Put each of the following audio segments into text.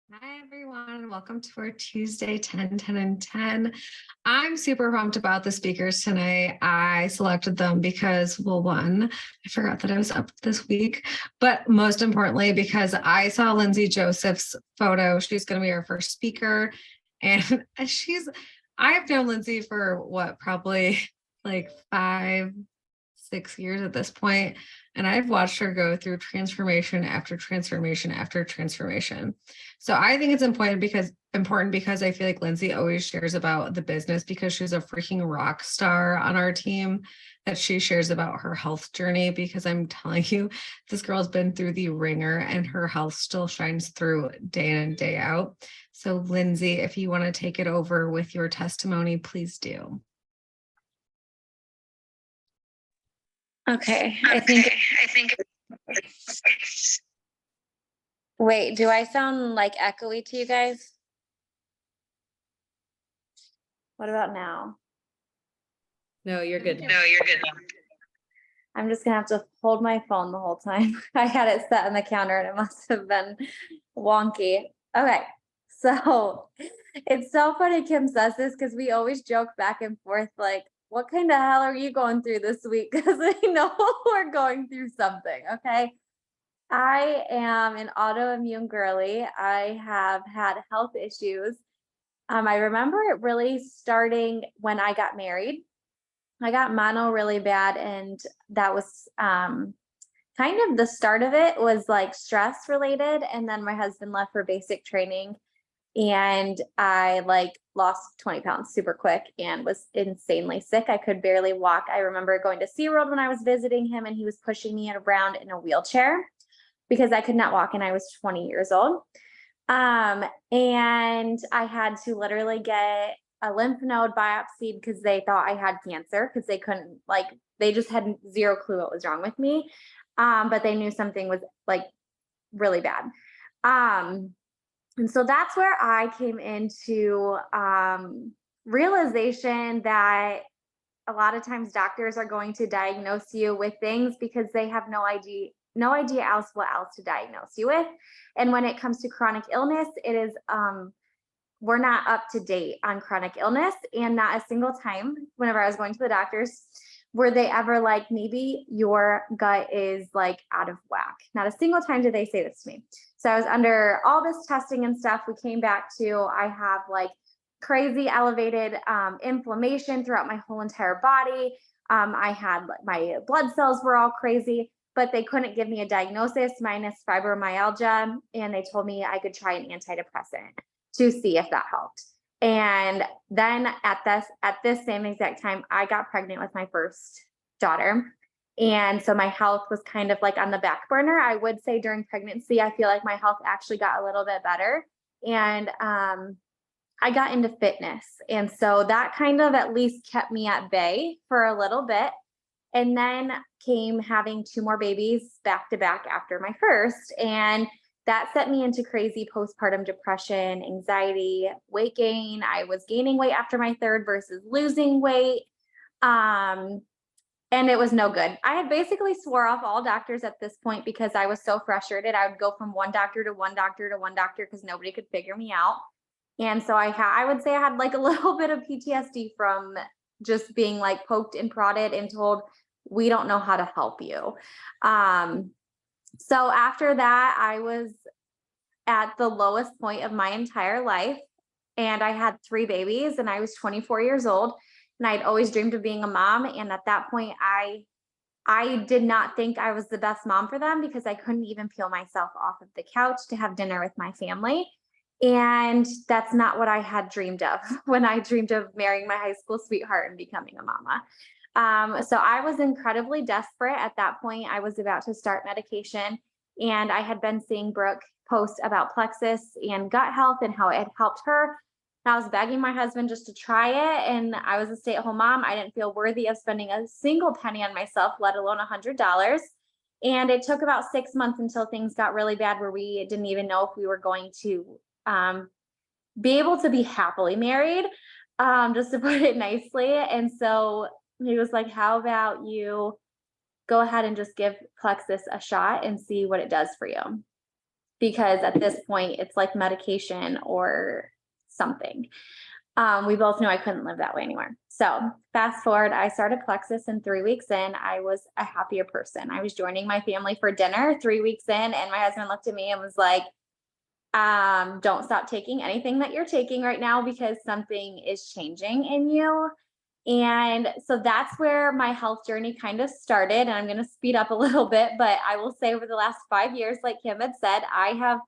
Hi, everyone. Welcome to our Tuesday 10, 10, and 10. I'm super pumped about the speakers tonight. I selected them because, well, one, I forgot that I was up this week, but most importantly, because I saw Lindsey Joseph's photo. She's going to be our first speaker. And I've known Lindsey for what, probably like 5, 6 years at this point, and I've watched her go through transformation after transformation after transformation. So I think it's important because I feel like Lindsey always shares about the business because she's a freaking rock star on our team, that she shares about her health journey, because I'm telling you, this girl's been through the ringer and her health still shines through day in and day out. So Lindsey, if you want to take it over with your testimony, please do. Okay, I think. Wait, do I sound like echoey to you guys? What about now? No, you're good. I'm just gonna have to hold my phone the whole time. I had it set on the counter and it must have been wonky. Okay, so it's so funny Kim says this because we always joke back and forth like, what kind of hell are you going through this week? Because we know we're going through something, okay? I am an autoimmune girly. I have had health issues. I remember it really starting when I got married. I got mono really bad, and that was kind of the start of it was like stress related. And then my husband left for basic training, and I like lost 20 pounds super quick and was insanely sick. I could barely walk. I remember going to SeaWorld when I was visiting him, and he was pushing me around in a wheelchair because I could not walk and I was 20 years old. And I had to literally get a lymph node biopsied because they thought I had cancer, because they couldn't, like, they just had zero clue what was wrong with me. But they knew something was like really bad. And so that's where I came into realization that a lot of times doctors are going to diagnose you with things because they have no idea else what else to diagnose you with. And when it comes to chronic illness, it is we're not up to date on chronic illness. And not a single time whenever I was going to the doctors were they ever like, maybe your gut is like out of whack. Not a single time did they say this to me. So I was under all this testing and stuff. We came back to, I have like crazy elevated inflammation throughout my whole entire body. I had my blood cells were all crazy, but they couldn't give me a diagnosis minus fibromyalgia. And they told me I could try an antidepressant to see if that helped. And then at this same exact time, I got pregnant with my first daughter. And so my health was kind of like on the back burner. I would say during pregnancy, I feel like my health actually got a little bit better. And I got into fitness. And so that kind of at least kept me at bay for a little bit. And then came having 2 more babies back to back after my first. And that set me into crazy postpartum depression, anxiety, weight gain. I was gaining weight after my third versus losing weight. And it was no good. I had basically swore off all doctors at this point because I was so frustrated. I would go from one doctor to one doctor to one doctor because nobody could figure me out. And so I would say I had like a little bit of PTSD from just being like poked and prodded and told, we don't know how to help you. So after that, I was at the lowest point of my entire life, and I had 3 babies, and I was 24 years old, and I'd always dreamed of being a mom. And at that point, I did not think I was the best mom for them because I couldn't even peel myself off of the couch to have dinner with my family. And that's not what I had dreamed of when I dreamed of marrying my high school sweetheart and becoming a mama. So I was incredibly desperate at that point. I was about to start medication, and I had been seeing Brooke post about Plexus and gut health and how it had helped her. And I was begging my husband just to try it. And I was a stay-at-home mom. I didn't feel worthy of spending a single penny on myself, let alone $100. And it took about 6 months until things got really bad where we didn't even know if we were going to be able to be happily married, just to put it nicely. And so he was like, how about you go ahead and just give Plexus a shot and see what it does for you? because at this point it's like medication or something. We both knew I couldn't live that way anymore. So fast forward, I started Plexus, and 3 weeks in, I was a happier person. I was joining my family for dinner 3 weeks in, and my husband looked at me and was like, don't stop taking anything that you're taking right now because something is changing in you. And so that's where my health journey kind of started. And I'm going to speed up a little bit, but I will say over the last 5 years, like Kim had said, I have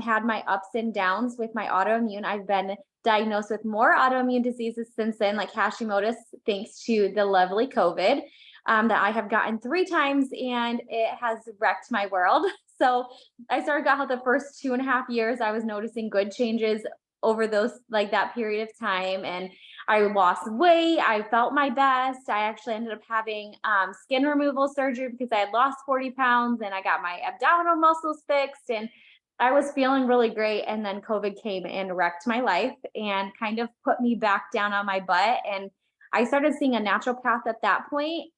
had my ups and downs with my autoimmune. I've been diagnosed with more autoimmune diseases since then, like Hashimoto's, thanks to the lovely COVID that I have gotten 3 times, and it has wrecked my world. So I started gut health the first 2.5 years. I was noticing good changes over those, like that period of time. And I lost weight. I felt my best. I actually ended up having skin removal surgery because I had lost 40 pounds, and I got my abdominal muscles fixed, and I was feeling really great. And then COVID came and wrecked my life and kind of put me back down on my butt. And I started seeing a naturopath at that point.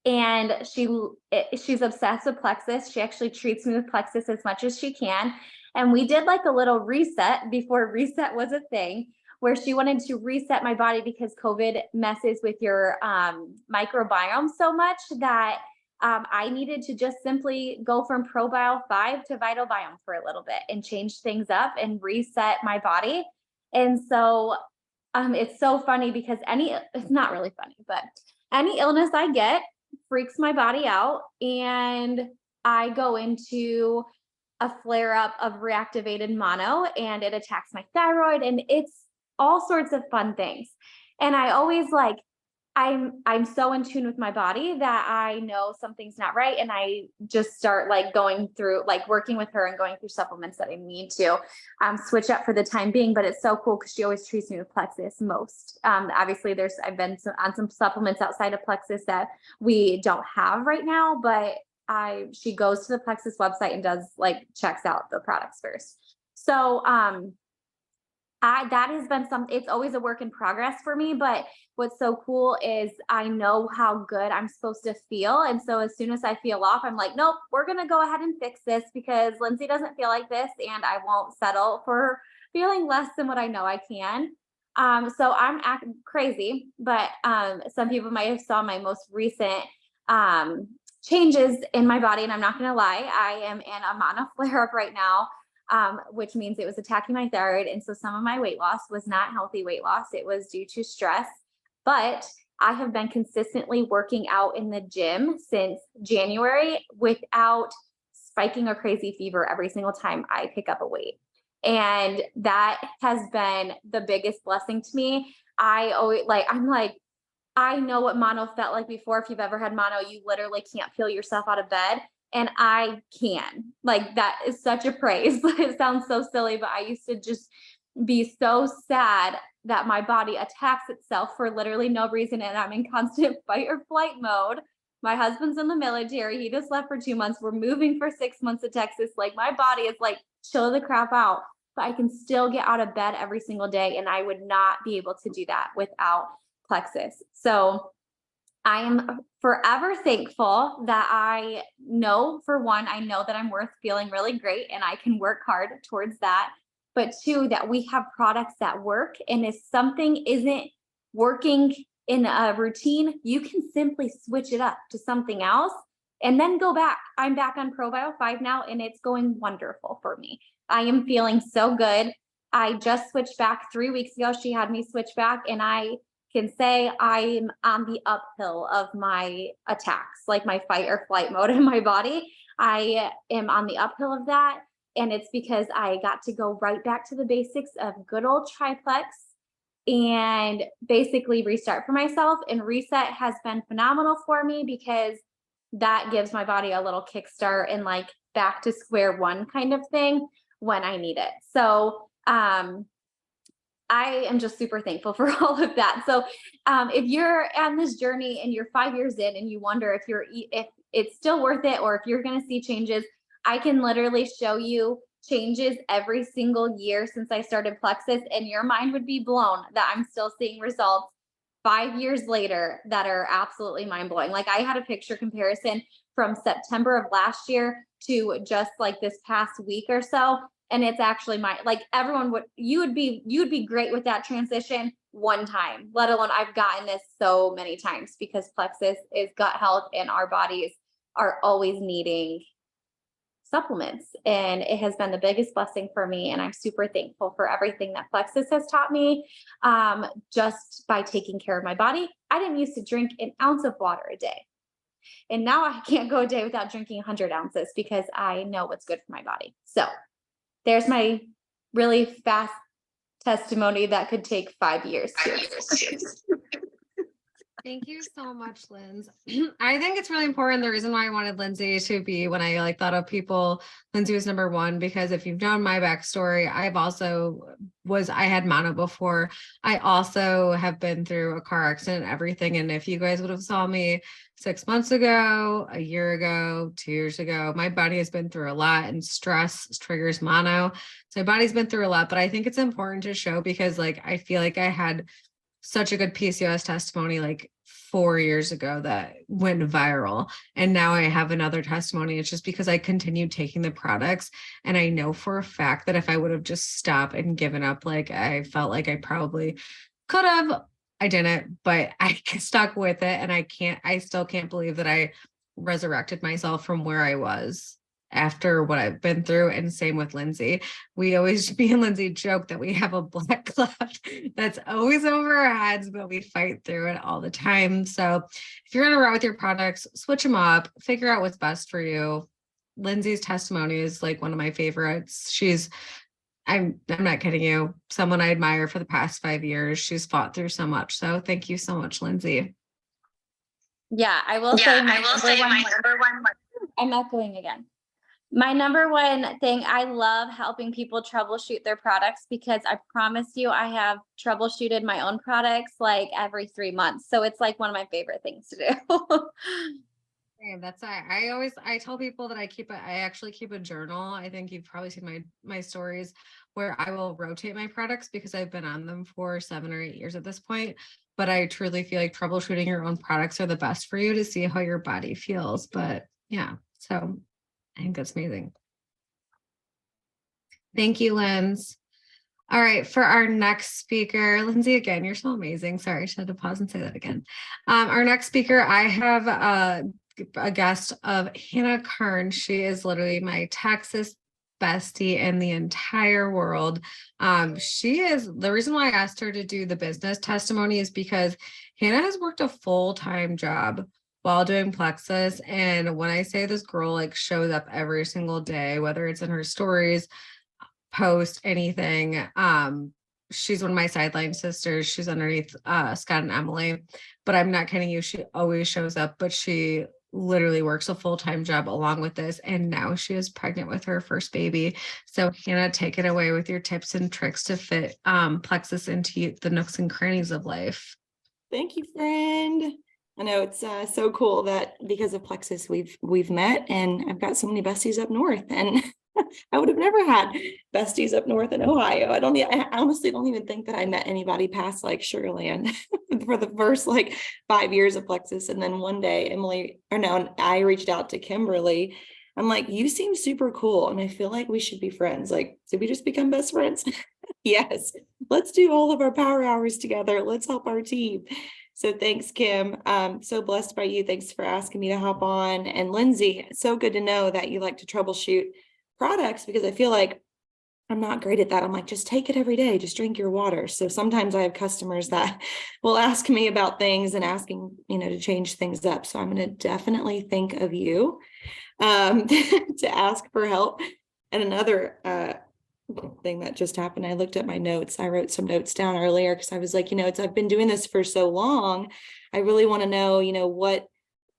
And she's obsessed with Plexus. She actually treats me with Plexus as much as she can. And we did like a little reset before reset was a thing, where she wanted to reset my body because COVID messes with your microbiome so much that I needed to just simply go from ProBio 5 to Vital Biome for a little bit and change things up and reset my body. And so it's so funny because it's not really funny, but any illness I get freaks my body out, and I go into a flare up of reactivated mono, and it attacks my thyroid, and it's all sorts of fun things. And I always like, I'm so in tune with my body that I know something's not right. And I just start like going through, like working with her and going through supplements that I need to switch up for the time being. But it's so cool because she always treats me with Plexus most. Obviously I've been on some supplements outside of Plexus that we don't have right now, but she goes to the Plexus website and does like checks out the products first. So, that has been it's always a work in progress for me, but what's so cool is I know how good I'm supposed to feel. And so as soon as I feel off, I'm like, nope, we're going to go ahead and fix this because Lindsey doesn't feel like this, and I won't settle for feeling less than what I know I can. So I'm acting crazy, but some people might have saw my most recent changes in my body. And I'm not going to lie, I am in a mono flare up right now. Which means it was attacking my thyroid. And so some of my weight loss was not healthy weight loss. It was due to stress, but I have been consistently working out in the gym since January without spiking a crazy fever every single time I pick up a weight. And that has been the biggest blessing to me. I'm like, I know what mono felt like before. If you've ever had mono, you literally can't feel yourself out of bed. And I can. Like, that is such a praise. It sounds so silly, but I used to just be so sad that my body attacks itself for literally no reason. And I'm in constant fight or flight mode. My husband's in the military. He just left for 2 months. We're moving for 6 months to Texas. Like, my body is like, chill the crap out. But I can still get out of bed every single day. And I would not be able to do that without Plexus. So I am forever thankful that I know, for one, I know that I'm worth feeling really great and I can work hard towards that. But two, that we have products that work. And if something isn't working in a routine, you can simply switch it up to something else and then go back. I'm back on ProBio 5 now, and it's going wonderful for me. I am feeling so good. I just switched back 3 weeks ago. She had me switch back, and I can say I'm on the uphill of my attacks, like my fight or flight mode in my body. I am on the uphill of that. And it's because I got to go right back to the basics of good old triplex and basically restart for myself. And reset has been phenomenal for me because that gives my body a little kickstart and like back to square one kind of thing when I need it. So, I am just super thankful for all of that. So if you're on this journey and you're 5 years in and you wonder if it's still worth it or if you're going to see changes, I can literally show you changes every single year since I started Plexus, and your mind would be blown that I'm still seeing results 5 years later that are absolutely mind blowing. Like, I had a picture comparison from September of last year to just like this past week or so. And it's actually like everyone you'd be great with that transition one time, let alone I've gotten this so many times because Plexus is gut health and our bodies are always needing supplements. And it has been the biggest blessing for me. And I'm super thankful for everything that Plexus has taught me just by taking care of my body. I didn't used to drink an ounce of water a day. And now I can't go a day without drinking 100 ounces because I know what's good for my body. So there's my really fast testimony that could take 5 years. Thank you so much, Linz. I think it's really important. The reason why I wanted Lindsey to be when I like thought of people, Lindsey was number one, because if you've known my backstory, I had mono before. I also have been through a car accident, everything. And if you guys would have saw me 6 months ago, a year ago, 2 years ago, my body has been through a lot, and stress triggers mono. So my body's been through a lot, but I think it's important to show because like, I feel like I had such a good PCOS testimony like 4 years ago that went viral. And now I have another testimony. It's just because I continued taking the products. And I know for a fact that if I would have just stopped and given up, like I felt like I probably could have, I didn't, but I stuck with it. And I still can't believe that I resurrected myself from where I was after what I've been through. And same with Lindsey. Me and Lindsey joke that we have a black cloud that's always over our heads, but we fight through it all the time. So if you're going to route with your products, switch them up, figure out what's best for you. Lindsey's testimony is like one of my favorites. I'm not kidding you, someone I admire for the past 5 years. She's fought through so much. So thank you so much, Lindsey. Yeah, I will say my number one. I'm echoing again. My number one thing, I love helping people troubleshoot their products because I promise you, I have troubleshooted my own products like every 3 months. So it's like one of my favorite things to do. That's I tell people that I actually keep a journal. I think you've probably seen my stories where I will rotate my products because I've been on them for 7 or 8 years at this point. But I truly feel like troubleshooting your own products are the best for you to see how your body feels. But yeah, so I think that's amazing. Thank you, Linz. All right, for our next speaker, Lindsey, again, you're so amazing. Sorry, I should have to pause and say that again. Our next speaker, I have a guest of Hannah Kern. She is literally my Texas bestie in the entire world. She is the reason why I asked her to do the business testimony is because Hannah has worked a full-time job while doing Plexus. And when I say this girl like shows up every single day, whether it's in her stories, post, anything, she's one of my sideline sisters. She's underneath Scott and Emily, but I'm not kidding you. She always shows up, but she literally works a full-time job along with this. And now she is pregnant with her first baby. So Hannah, take it away with your tips and tricks to fit Plexus into the nooks and crannies of life. Thank you, friend. I know it's so cool that because of Plexus we've met, and I've got so many besties up north, and I would have never had besties up north in Ohio. I honestly don't even think that I met anybody past like Sugarland for the first like 5 years of Plexus. And then one day I reached out to Kimberly. I'm like, you seem super cool. And I feel like we should be friends. Like, did we just become best friends? Yes. Let's do all of our power hours together. Let's help our team. So thanks, Kim. So blessed by you. Thanks for asking me to hop on. And Lindsey, so good to know that you like to troubleshoot products because I feel like I'm not great at that. I'm like, just take it every day. Just drink your water. So sometimes I have customers that will ask me about things and asking, to change things up. So I'm going to definitely think of you to ask for help. And another thing that just happened, I looked at my notes. I wrote some notes down earlier because I was like, I've been doing this for so long. I really want to know,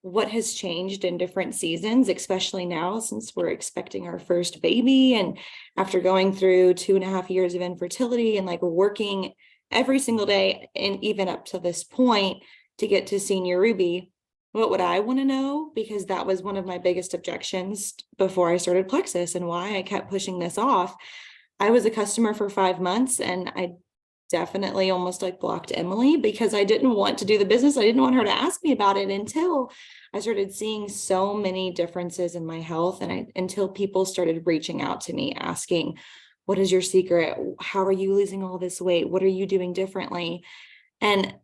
what has changed in different seasons, especially now since we're expecting our first baby. And after going through 2.5 years of infertility and like working every single day and even up to this point to get to senior Ruby, what would I want to know? Because that was one of my biggest objections before I started Plexus and why I kept pushing this off. I was a customer for 5 months and I definitely almost like blocked Emily because I didn't want to do the business. I didn't want her to ask me about it until I started seeing so many differences in my health, and until people started reaching out to me asking, what is your secret? How are you losing all this weight? What are you doing differently? And,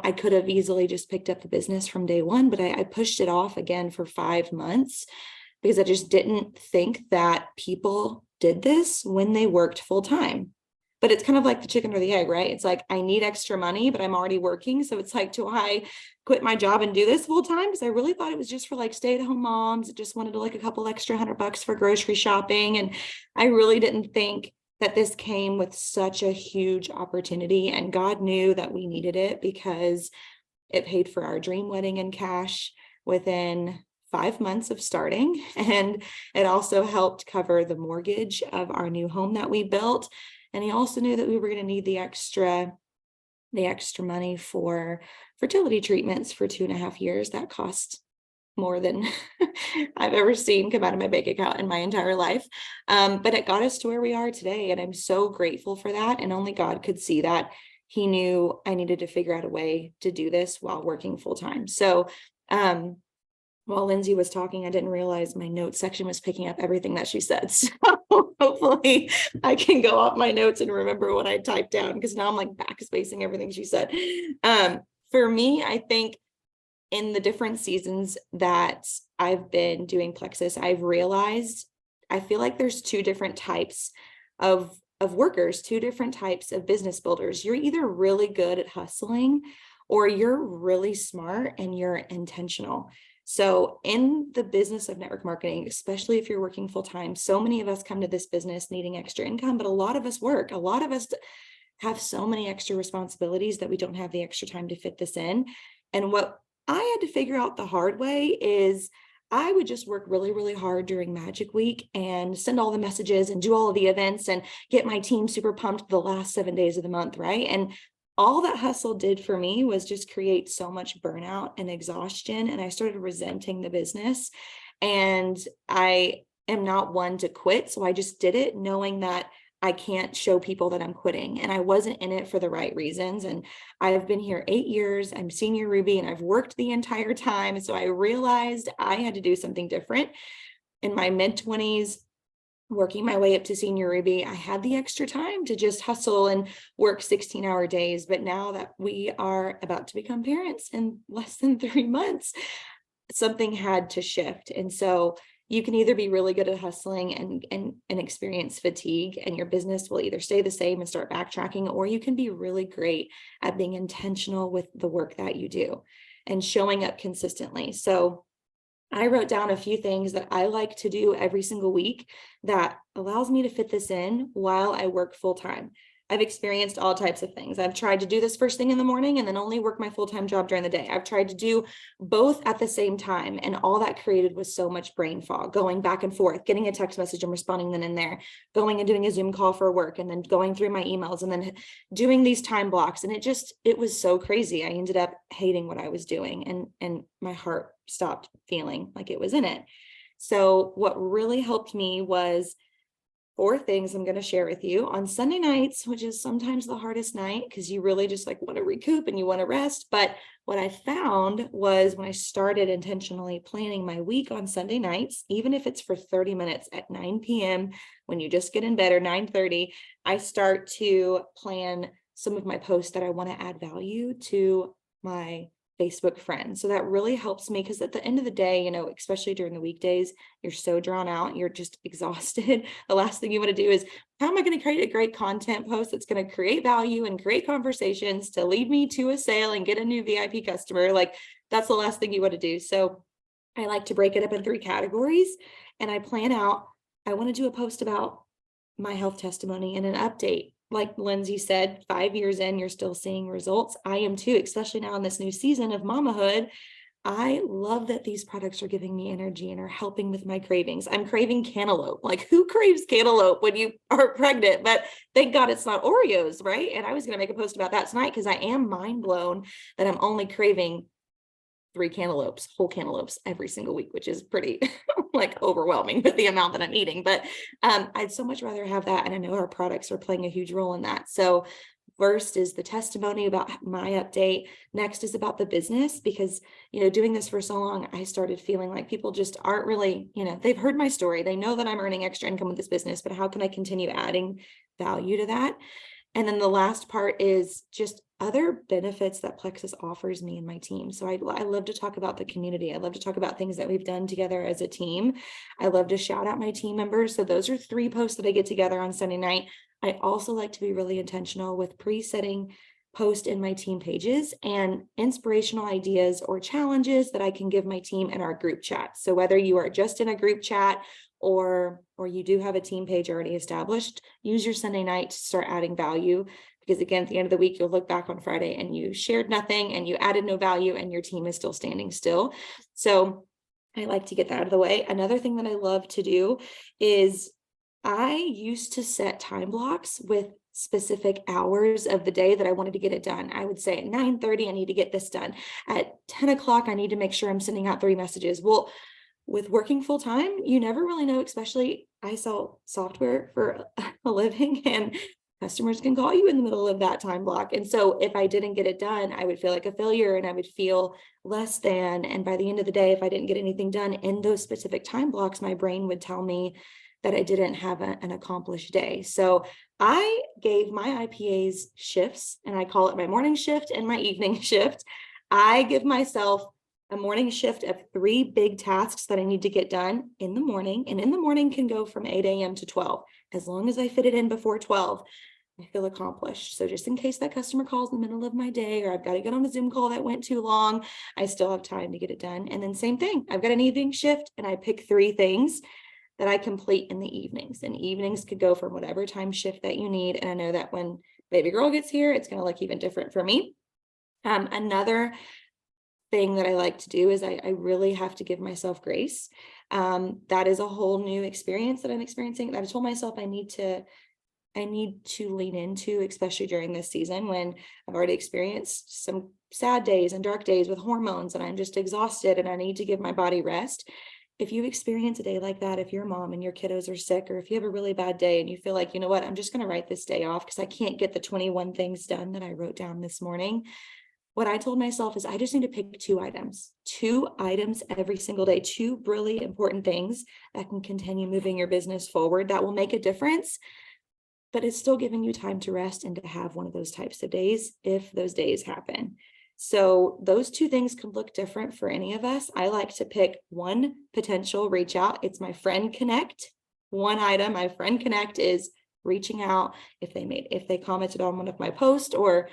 I could have easily just picked up the business from day one, but I pushed it off again for 5 months because I just didn't think that people did this when they worked full time. But it's kind of like the chicken or the egg, right? It's like, I need extra money, but I'm already working. So it's like, do I quit my job and do this full time? Because I really thought it was just for like stay-at-home moms that just wanted to like a couple extra $100 for grocery shopping. And I really didn't think that this came with such a huge opportunity, and God knew that we needed it because it paid for our dream wedding in cash within 5 months of starting. And it also helped cover the mortgage of our new home that we built. And he also knew that we were going to need the extra money for fertility treatments for 2.5 years. That cost more than I've ever seen come out of my bank account in my entire life. But it got us to where we are today. And I'm so grateful for that. And only God could see that. He knew I needed to figure out a way to do this while working full time. So, while Lindsey was talking, I didn't realize my notes section was picking up everything that she said. So hopefully I can go off my notes and remember what I typed down, because now I'm like backspacing everything she said. For me, I think in the different seasons that I've been doing Plexus, I've realized I feel like there's 2 different types of workers, 2 different types of business builders. You're either really good at hustling or you're really smart and you're intentional. So in the business of network marketing, especially if you're working full time, so many of us come to this business needing extra income, but a lot of us work. A lot of us have so many extra responsibilities that we don't have the extra time to fit this in. And what I had to figure out the hard way is I would just work really, really hard during Magic Week and send all the messages and do all of the events and get my team super pumped the last 7 days of the month, right? And all that hustle did for me was just create so much burnout and exhaustion. And I started resenting the business. And I am not one to quit. So I just did it knowing that I can't show people that I'm quitting, and I wasn't in it for the right reasons. And I've been here 8 years. I'm senior Ruby and I've worked the entire time. So I realized I had to do something different. In my mid-20s, working my way up to senior Ruby, I had the extra time to just hustle and work 16-hour days. But now that we are about to become parents in less than 3 months, something had to shift. And so you can either be really good at hustling and experience fatigue, and your business will either stay the same and start backtracking, or you can be really great at being intentional with the work that you do and showing up consistently. So I wrote down a few things that I like to do every single week that allows me to fit this in while I work full time. I've experienced all types of things. I've tried to do this first thing in the morning and then only work my full-time job during the day. I've tried to do both at the same time. And all that created was so much brain fog, going back and forth, getting a text message and responding then and there, going and doing a Zoom call for work, and then going through my emails and then doing these time blocks. And it was so crazy. I ended up hating what I was doing, and my heart stopped feeling like it was in it. So what really helped me was 4 things I'm going to share with you on Sunday nights, which is sometimes the hardest night because you really just like want to recoup and you want to rest. But what I found was when I started intentionally planning my week on Sunday nights, even if it's for 30 minutes at 9 p.m., when you just get in bed, or 9:30, I start to plan some of my posts that I want to add value to my Facebook friends. So that really helps me, because at the end of the day, especially during the weekdays, you're so drawn out, you're just exhausted. The last thing you want to do is, how am I going to create a great content post that's going to create value and create conversations to lead me to a sale and get a new VIP customer? Like, that's the last thing you want to do. So I like to break it up in 3 categories, and I plan out, I want to do a post about my health testimony and an update. Like Lindsey said, 5 years in, you're still seeing results. I am too, especially now in this new season of mamahood. I love that these products are giving me energy and are helping with my cravings. I'm craving cantaloupe. Like, who craves cantaloupe when you are pregnant? But thank God it's not Oreos, right? And I was going to make a post about that tonight, because I am mind blown that I'm only craving 3 cantaloupes, whole cantaloupes every single week, which is pretty like overwhelming with the amount that I'm eating. But I'd so much rather have that. And I know our products are playing a huge role in that. So First is the testimony about my update. Next is about the business, because, doing this for so long, I started feeling like people just aren't really, they've heard my story. They know that I'm earning extra income with this business, but how can I continue adding value to that? And then the last part is just other benefits that Plexus offers me and my team. So I love to talk about the community. I love to talk about things that we've done together as a team. I love to shout out my team members. So those are 3 posts that I get together on Sunday night. I also like to be really intentional with pre-setting posts in my team pages and inspirational ideas or challenges that I can give my team in our group chat. So whether you are just in a group chat or you do have a team page already established, use your Sunday night to start adding value. Because again, at the end of the week, you'll look back on Friday and you shared nothing and you added no value and your team is still standing still. So I like to get that out of the way. Another thing that I love to do is I used to set time blocks with specific hours of the day that I wanted to get it done. I would say at 9:30, I need to get this done. At 10 o'clock, I need to make sure I'm sending out 3 messages. Well, with working full time, you never really know, especially I sell software for a living and customers can call you in the middle of that time block. And so if I didn't get it done, I would feel like a failure and I would feel less than. And by the end of the day, if I didn't get anything done in those specific time blocks, my brain would tell me that I didn't have an accomplished day. So I gave my IPAs shifts, and I call it my morning shift and my evening shift. I give myself a morning shift of 3 big tasks that I need to get done in the morning. And in the morning can go from 8 a.m. to 12. As long as I fit it in before 12, I feel accomplished. So just in case that customer calls in the middle of my day, or I've got to get on a Zoom call that went too long, I still have time to get it done. And then same thing, I've got an evening shift and I pick 3 things that I complete in the evenings, and evenings could go from whatever time shift that you need. And I know that when baby girl gets here, it's going to look even different for me. Another thing that I like to do is I really have to give myself grace. That is a whole new experience that I'm experiencing. I told myself I need to lean into, especially during this season when I've already experienced some sad days and dark days with hormones and I'm just exhausted and I need to give my body rest. If you experience a day like that, if you're a mom and your kiddos are sick, or if you have a really bad day and you feel like, you know what, I'm just going to write this day off because I can't get the 21 things done that I wrote down this morning. What I told myself is I just need to pick 2 items every single day, 2 really important things that can continue moving your business forward that will make a difference, but it's still giving you time to rest and to have one of those types of days if those days happen. So those 2 things could look different for any of us. I like to pick 1 potential reach out. It's my friend connect. 1 item, my friend connect, is reaching out if they commented on one of my posts or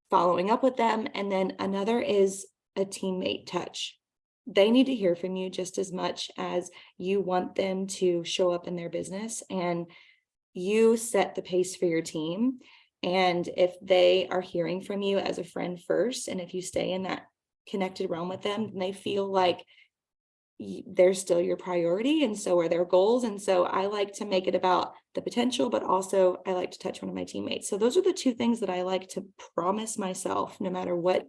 following up with them. And then another is a teammate touch. They need to hear from you just as much as you want them to show up in their business, and you set the pace for your team. And if they are hearing from you as a friend first, and if you stay in that connected realm with them, then they feel like they're still your priority, and so are their goals. And so I like to make it about the potential, but also I like to touch one of my teammates. So those are the 2 things that I like to promise myself, no matter what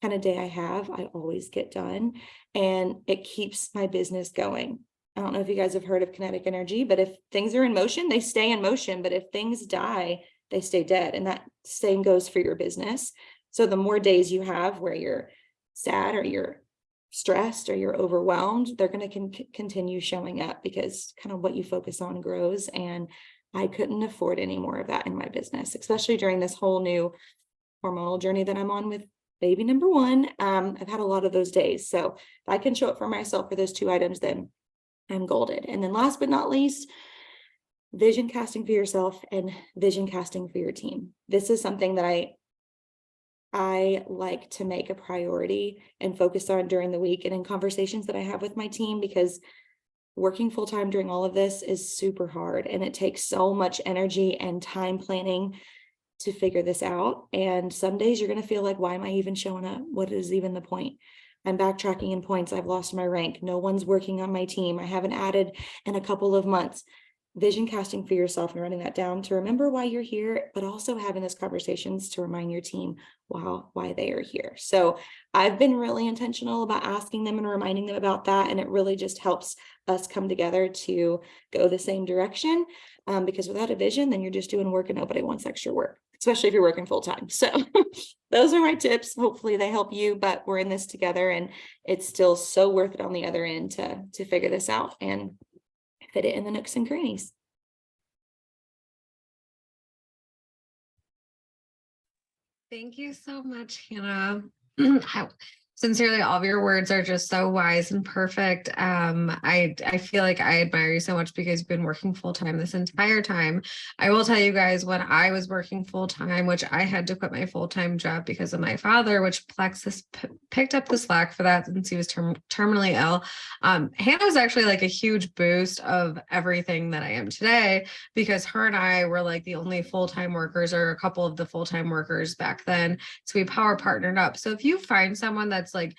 kind of day I have, I always get done, and it keeps my business going. I don't know if you guys have heard of kinetic energy, but if things are in motion, they stay in motion. But if things die, they stay dead. And that same goes for your business. So the more days you have where you're sad or you're stressed or you're overwhelmed, they're going to continue showing up, because kind of what you focus on grows. And I couldn't afford any more of that in my business, especially during this whole new hormonal journey that I'm on with baby number 1. I've had a lot of those days. So if I can show up for myself for those 2 items, then I'm golden. And then last but not least, vision casting for yourself and vision casting for your team. This is something that I like to make a priority and focus on during the week and in conversations that I have with my team, because working full time during all of this is super hard, and it takes so much energy and time planning to figure this out. And some days you're going to feel like, why am I even showing up? What is even the point? I'm backtracking in points. I've lost my rank. No one's working on my team. I haven't added in a couple of months. Vision casting for yourself and writing that down to remember why you're here, but also having those conversations to remind your team why they are here. So I've been really intentional about asking them and reminding them about that. And it really just helps us come together to go the same direction. Because without a vision, then you're just doing work and nobody wants extra work. especially if you're working full time. So those are my tips. Hopefully they help you, but we're in this together, and it's still so worth it on the other end to figure this out and fit it in the nooks and crannies. Thank you so much, Hannah. Sincerely, all of your words are just so wise and perfect. I feel like I admire you so much because you've been working full time this entire time. I will tell you guys, when I was working full time, which I had to quit my full time job because of my father, which Plexus picked up the slack for that since he was terminally ill. Hannah was actually like a huge boost of everything that I am today, because her and I were like the only full time workers, or a couple of the full time workers back then. So we power partnered up. So if you find someone that's like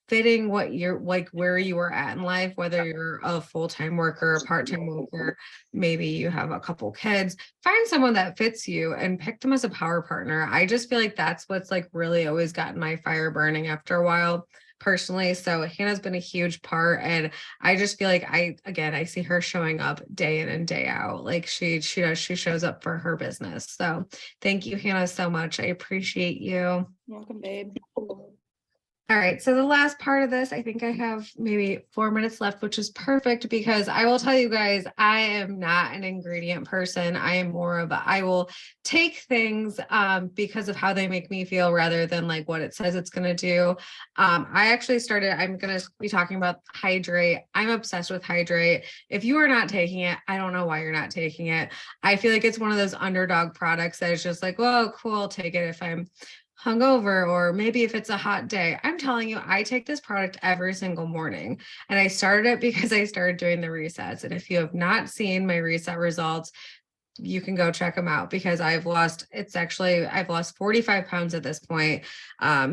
fitting what you're like, where you are at in life, whether you're a full-time worker, a part-time worker, maybe you have a couple kids, find someone that fits you and pick them as a power partner. I just feel like that's what's like really always gotten my fire burning after a while personally. So Hannah's been a huge part, and I just feel like I see her showing up day in and day out. Like she shows up for her business. So thank you, Hannah, so much. I appreciate you. You're welcome, babe. All right, so the last part of this, I think I have maybe 4 minutes left, which is perfect, because I will tell you guys, I am not an ingredient person. I am more of I will take things because of how they make me feel rather than like what it says it's going to do. I'm going to be talking about Hydrate. I'm obsessed with Hydrate. If you are not taking it, I don't know why you're not taking it. I feel like it's one of those underdog products that is just like, well, cool, I'll take it if I'm hungover, or maybe if it's a hot day. I'm telling you, I take this product every single morning, and I started it because I started doing the resets. And if you have not seen my reset results, you can go check them out, because I've lost 45 pounds at this point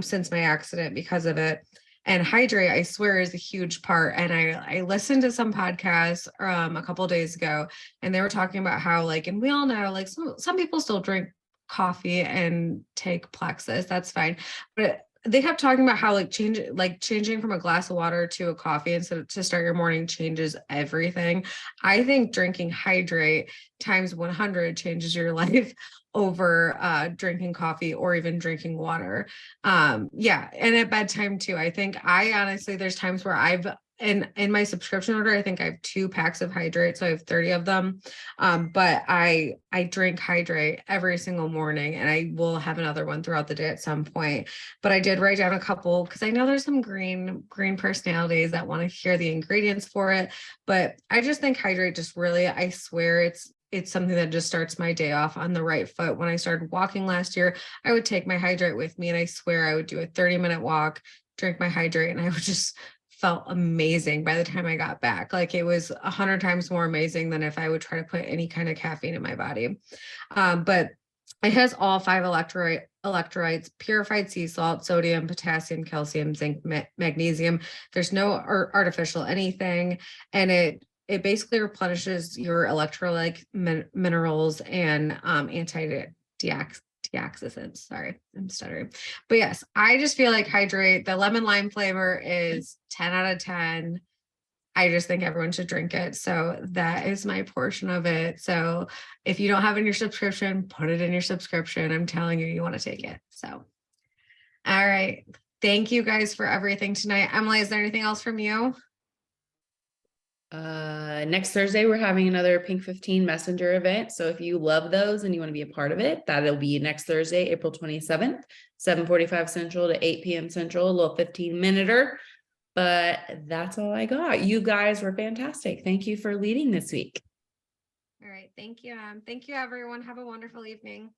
since my accident because of it. And Hydrate, I swear, is a huge part. And I listened to some podcasts a couple of days ago, and they were talking about how, like, and we all know, like, some people still drink coffee and take Plexus, that's fine, but they kept talking about how changing from a glass of water to a coffee instead to start your morning changes everything. I think drinking Hydrate times 100 changes your life over drinking coffee or even drinking water. Yeah, and at bedtime too. I think there's times where I've in my subscription order, I think I have 2 packs of Hydrate, so I have 30 of them. But I drink Hydrate every single morning, and I will have another one throughout the day at some point. But I did write down a couple, because I know there's some green personalities that want to hear the ingredients for it. But I just think Hydrate just really, I swear, it's something that just starts my day off on the right foot. When I started walking last year, I would take my Hydrate with me, and I swear I would do a 30-minute walk, drink my Hydrate, and I would just felt amazing by the time I got back. Like, it was 100 times more amazing than if I would try to put any kind of caffeine in my body. But it has all 5 electrolytes, purified sea salt, sodium, potassium, calcium, zinc, magnesium. There's no artificial anything. And it basically replenishes your electrolyte minerals and antioxidants. Sorry, I'm stuttering. But yes, I just feel like Hydrate, the lemon lime flavor, is 10 out of 10. I just think everyone should drink it. So that is my portion of it. So if you don't have it in your subscription, put it in your subscription. I'm telling you, you want to take it. So, all right. Thank you guys for everything tonight. Emily, is there anything else from you? Next Thursday, we're having another Pink 15 Messenger event. So if you love those and you want to be a part of it, that'll be next Thursday, April 27th, 7:45 Central to 8 p.m. Central, a little 15-minute. But that's all I got. You guys were fantastic. Thank you for leading this week. All right. Thank you. Thank you, everyone. Have a wonderful evening.